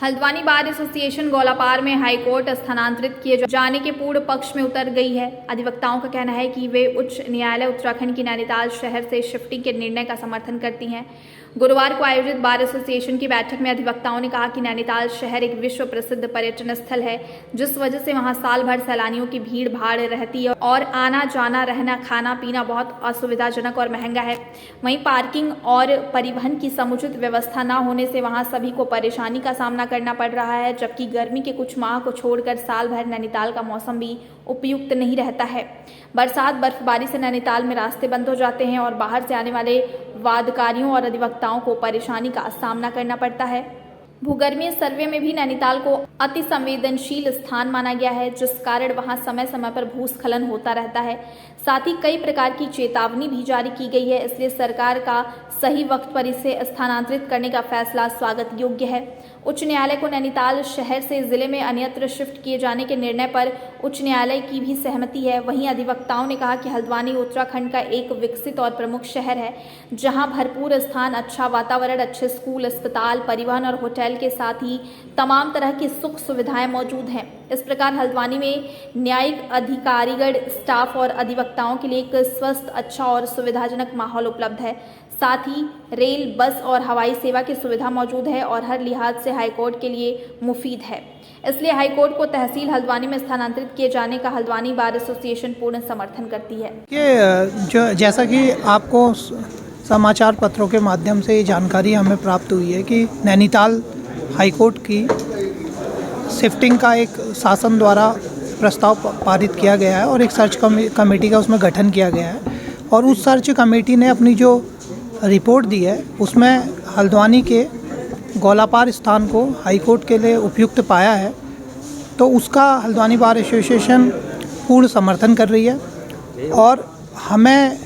Haldwani bar association Gaulapar में high court स्थानांतरित किए जाने के पूर्ण पक्ष में उतर गई है। अधिवक्ताओं का कहना है कि वे उच्च न्यायालय उत्तराखंड की नैनीताल शहर से शिफ्टिंग के निर्णय का समर्थन करती हैं। गुरुवार को आयोजित बार एसोसिएशन की बैठक में अधिवक्ताओं ने कहा कि नैनीताल शहर एक विश्व प्रसिद्ध पर्यटन स्थल है, जिस वजह से वहां साल भर सैलानियों की भीड़ भाड़ रहती है और आना जाना रहना खाना पीना बहुत असुविधाजनक और महंगा है। वहीं पार्किंग और परिवहन की समुचित व्यवस्था न होने से वहां सभी को परेशानी का सामना करना पड़ रहा है, जबकि गर्मी के कुछ माह को छोड़कर साल भर नैनीताल का मौसम भी उपयुक्त नहीं रहता है। बरसात बर्फबारी से नैनीताल में रास्ते बंद हो जाते हैं और बाहर से आने वाले वादकारियों और अधिवक्ताओं को परेशानी का सामना करना पड़ता है। भूगर्भीय सर्वे में भी नैनीताल को अति संवेदनशील स्थान माना गया है, जिस कारण वहां समय समय पर भूस्खलन होता रहता है। साथ ही कई प्रकार की चेतावनी भी जारी की गई है, इसलिए सरकार का सही वक्त पर इसे स्थानांतरित करने का फैसला स्वागत योग्य है। उच्च न्यायालय को नैनीताल शहर से जिले में अन्यत्र शिफ्ट किए जाने के निर्णय पर उच्च न्यायालय की भी सहमति है। वहीं अधिवक्ताओं ने कहा कि हल्द्वानी उत्तराखंड का एक विकसित और प्रमुख शहर है, जहां भरपूर स्थान, अच्छा वातावरण, अच्छे स्कूल, अस्पताल, परिवहन और होटल के साथ ही तमाम तरह की सुख सुविधाएं मौजूद हैं। इस प्रकार हल्द्वानी में न्यायिक अधिकारीगण, स्टाफ और अधिवक्ताओं के लिए एक स्वस्थ, अच्छा और सुविधाजनक माहौल उपलब्ध है। साथ ही रेल, बस और हवाई सेवा की सुविधा मौजूद है और हर लिहाज से हाईकोर्ट के लिए मुफीद है। इसलिए हाईकोर्ट को तहसील हल्द्वानी में स्थानांतरित किए जाने का हल्द्वानी बार एसोसिएशन पूर्ण समर्थन करती है। कि जैसा कि आपको समाचार पत्रों के माध्यम से ये जानकारी हमें प्राप्त हुई है कि नैनीताल हाईकोर्ट की शिफ्टिंग का एक शासन द्वारा प्रस्ताव पारित किया गया है और एक सर्च कमेटी का उसमें गठन किया गया है और उस सर्च कमेटी ने अपनी जो रिपोर्ट दी है उसमें हल्द्वानी के गौलापार स्थान को हाईकोर्ट के लिए उपयुक्त पाया है, तो उसका हल्द्वानी बार एसोसिएशन पूर्ण समर्थन कर रही है और हमें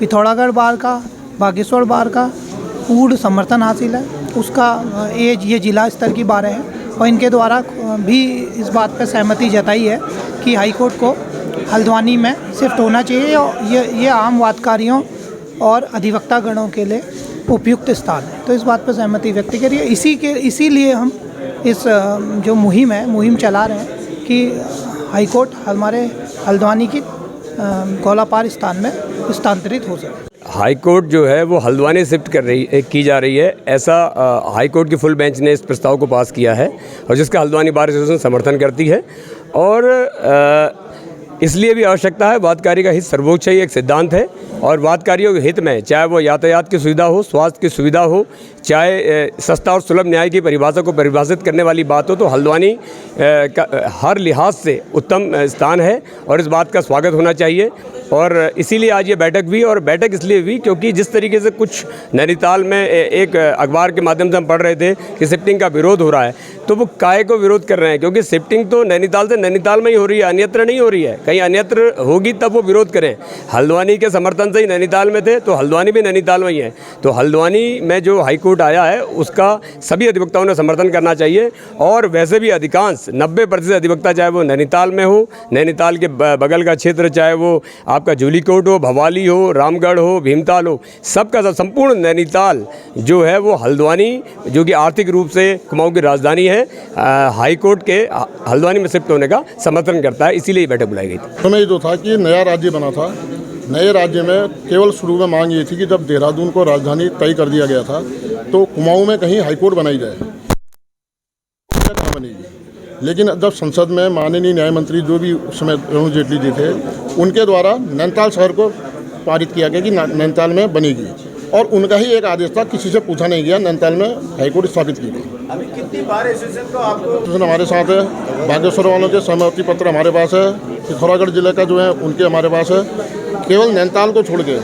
पिथौरागढ़ बार का, बागेश्वर बार का पूर्ण समर्थन हासिल है। उसका ये जिला स्तर की बारें हैं और इनके द्वारा भी इस बात पर सहमति जताई है कि हाईकोर्ट को हल्द्वानी में शिफ्ट होना चाहिए और ये आम वादकारियों और अधिवक्ता गणों के लिए उपयुक्त स्थान है। तो इस बात पर सहमति व्यक्त करी है। इसीलिए हम इस जो मुहिम चला रहे हैं कि हाईकोर्ट हमारे हल्द्वानी की गौलापार स्थान में स्थानांतरित हो सके। हाईकोर्ट जो है वो हल्द्वानी शिफ्ट की जा रही है, ऐसा हाईकोर्ट की फुल बेंच ने इस प्रस्ताव को पास किया है और जिसका हल्द्वानी बार एसोसिएशन समर्थन करती है। और इसलिए भी आवश्यकता है, वादकारी का हित सर्वोच्च ही एक सिद्धांत है और वादकारियों के हित में चाहे वो यातायात की सुविधा हो, स्वास्थ्य की सुविधा हो, चाहे सस्ता और सुलभ न्याय की परिभाषा को परिभाषित करने वाली बात हो, तो हल्द्वानी का हर लिहाज से उत्तम स्थान है और इस बात का स्वागत होना चाहिए। और इसीलिए आज ये बैठक हुई और बैठक इसलिए हुई क्योंकि जिस तरीके से कुछ नैनीताल में एक अखबार के माध्यम से हम पढ़ रहे थे कि शिफ्टिंग का विरोध हो रहा है, तो वो काहे को विरोध कर रहे हैं, क्योंकि शिफ्टिंग तो नैनीताल से नैनीताल में ही हो रही है, अन्यत्र नहीं हो रही है। कहीं अन्यत्र होगी तब वो विरोध करें। हल्द्वानी के समर्थन से ही नैनीताल में थे, तो हल्द्वानी भी नैनीताल में ही है। तो हल्द्वानी में जो हाईकोर्ट आया है उसका सभी अधिवक्ताओं ने समर्थन करना चाहिए। और वैसे भी अधिकांश 90% अधिवक्ता, चाहे वो नैनीताल में हो, नैनीताल के बगल का क्षेत्र, चाहे वो आपका जूलीकोट हो, भवाली हो, रामगढ़ हो, भीमताल हो, सबका सब संपूर्ण नैनीताल जो है वो हल्द्वानी, जो कि आर्थिक रूप से कुमाऊं की राजधानी है, हाईकोर्ट के हल्द्वानी में शिफ्ट होने का समर्थन करता है। इसीलिए बैठक बुलाई गई थी। समय जो था कि नया राज्य बना था, नए राज्य में केवल शुरू में मांग ये थी कि जब देहरादून को राजधानी तय कर दिया गया था तो कुमाऊं में कहीं हाईकोर्ट बनाई जाए, बनेगी। लेकिन जब संसद में माननीय न्याय मंत्री जो भी उस समय अरुण जेटली जी थे, उनके द्वारा नैनीताल शहर को पारित किया गया कि नैनीताल में बनेगी और उनका ही एक आदेश था, किसी से पूछा नहीं गया, नैनीताल में हाईकोर्ट स्थापित की गई। अभी कितनी बार एसोसिएशन को आपको हमारे साथ है, बागेश्वर वालों के सहमति पत्र हमारे पास है, पिथौरागढ़ जिले का जो है उनके हमारे पास है। केवल नैनीताल को छोड़ के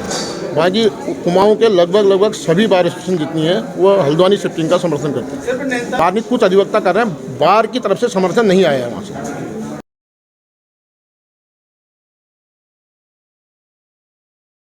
बाकी कुमाऊं के लगभग सभी बार एसोसिएशन जितनी है वो हल्द्वानी शिफ्टिंग का समर्थन करते हैं। कुछ अधिवक्ता कर रहे हैं, बार की तरफ से समर्थन नहीं आया है वहाँ से।